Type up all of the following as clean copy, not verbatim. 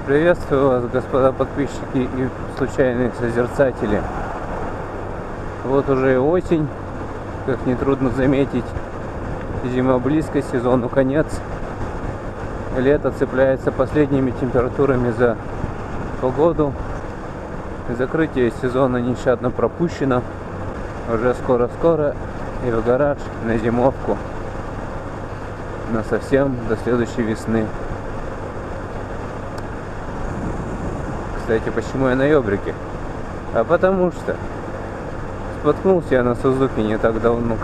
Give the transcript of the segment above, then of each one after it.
Приветствую вас, господа подписчики и случайные созерцатели. Вот уже и осень, как нетрудно заметить. Зима близко, сезону конец. Лето цепляется последними температурами за погоду. Закрытие сезона нещадно пропущено. Уже скоро-скоро и в гараж, на зимовку. На совсем до следующей весны. Кстати, почему я на Ёбрике? А потому что споткнулся я на Сузуки не так давно,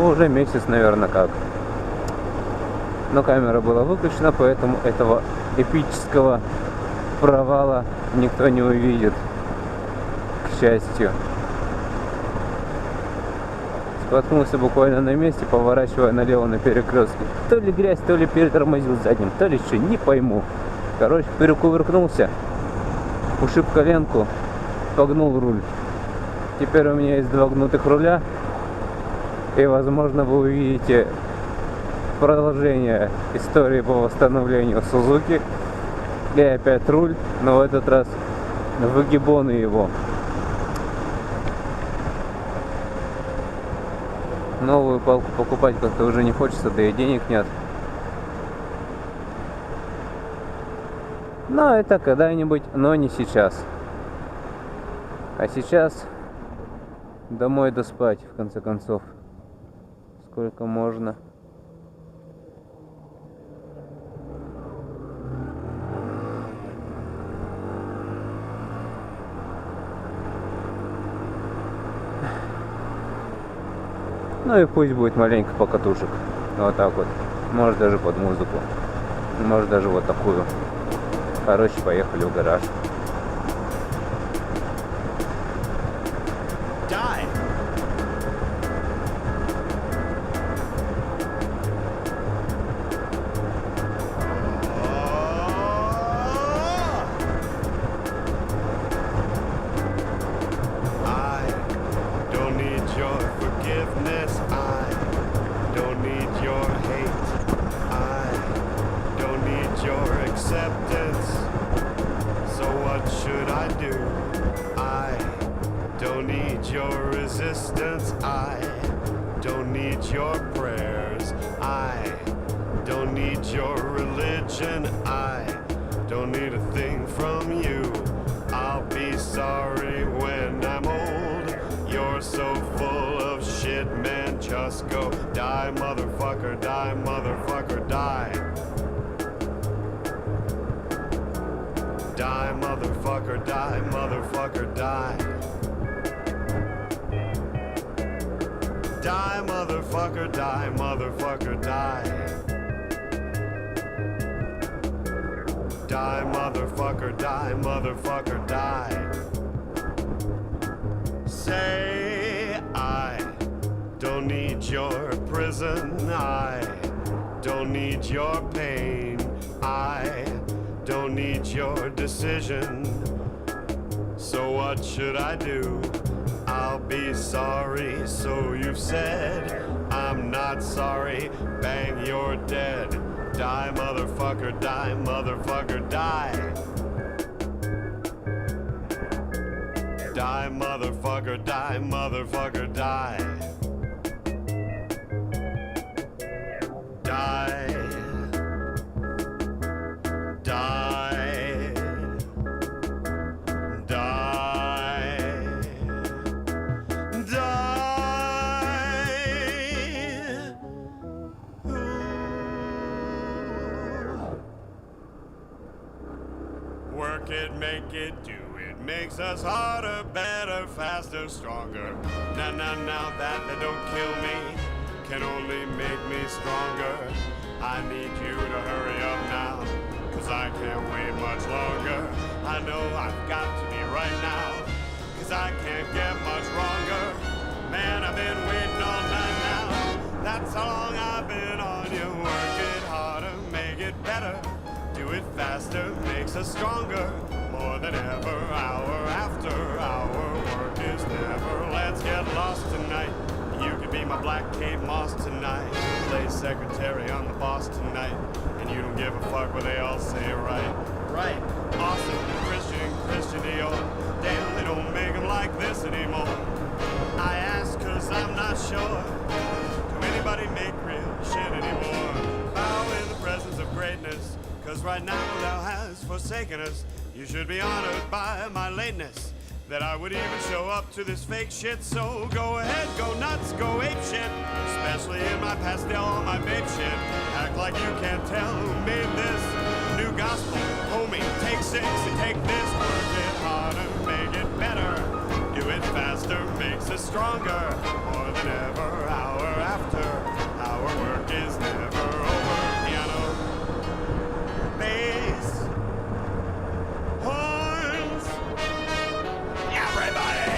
уже месяц, наверное, как. Но камера была выключена, поэтому этого эпического провала никто не увидит, к счастью. Споткнулся буквально на месте, поворачивая налево на перекрестке. То ли грязь, то ли перетормозил задним, то ли что, не пойму. Короче, перекувыркнулся, ушиб коленку, погнул руль. Теперь у меня есть два гнутых руля, и, возможно, вы увидите продолжение истории по восстановлению Сузуки. И опять руль, но в этот раз выгибоны его. Новую палку покупать как-то уже не хочется, да и денег нет. Но это когда-нибудь, но не сейчас. А сейчас домой доспать, в конце концов. Сколько можно. Ну и пусть будет маленько покатушек. Вот так вот. Может даже под музыку. Может даже вот такую. Короче, поехали в гараж. Your resistance, I don't need your prayers, I don't need your religion, I don't need a thing from you. I'll be sorry when I'm old. You're so full of shit, man, just go die, motherfucker, die, motherfucker, die. Die, motherfucker, die, motherfucker, die. Die, motherfucker, die, motherfucker, die. Die, motherfucker, die, motherfucker, die. Say, I don't need your prison, I don't need your pain, I don't need your decision. So what should I do? I'll be sorry, so you've said. I'm not sorry, bang, you're dead. Die, motherfucker, die, motherfucker, die. Die, motherfucker, die, motherfucker, die. Die. Die. Work it, make it, do it. Makes us harder, better, faster, stronger. Now that they don't kill me can only make me stronger. I need you to hurry up now, cause I can't wait much longer. I know I've got to be right now, cause I can't get much wronger. Man, I've been waiting all night now. That's how long I've been on you. Work it harder, make it better. Do it faster, makes us stronger. More than ever, hour after hour, work is never. Let's get lost tonight. You could be my black Kate Moss tonight. Play secretary, I'm the boss tonight. And you don't give a fuck what they all say, right? right. Awesome. Christian Dior. Damn, they don't make them like this anymore. I ask cause I'm not sure. Do anybody make real shit anymore? Bow in the presence of greatness, cause right now thou hast forsaken us. You should be honored by my lateness, that I would even show up to this fake shit. So go ahead, go nuts, go ape shit, especially in my pastel, my babe shit. Act like you can't tell who made this new gospel. Homie, take 6 and take this. Work it harder, make it better. Do it faster, makes us stronger. More than ever, hour after. Our work is never over. Piano, bass, horns, everybody!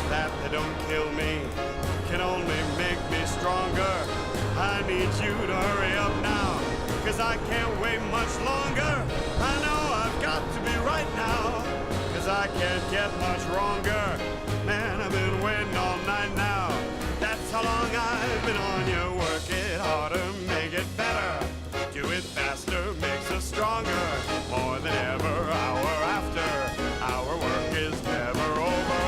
That they don't kill me can only make me stronger. I need you to hurry up now, cause I can't wait much longer. I know I've got to be right now, cause I can't get much wronger. Man, I've been waiting all night now. That's how long I've been on you. Work it harder, make it better. Do it faster, makes us stronger. More than ever, hour after. Our work is never over.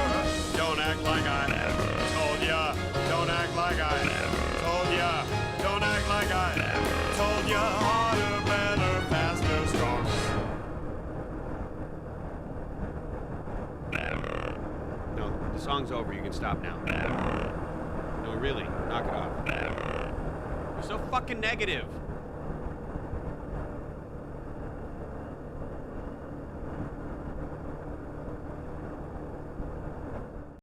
Don't act like I never told ya. Don't act like I never told ya. Don't act like I never told ya. Harder, better, faster, stronger. Never. No, the song's over. You can stop now. Never. No, really, knock it off. Never. You're so fucking negative.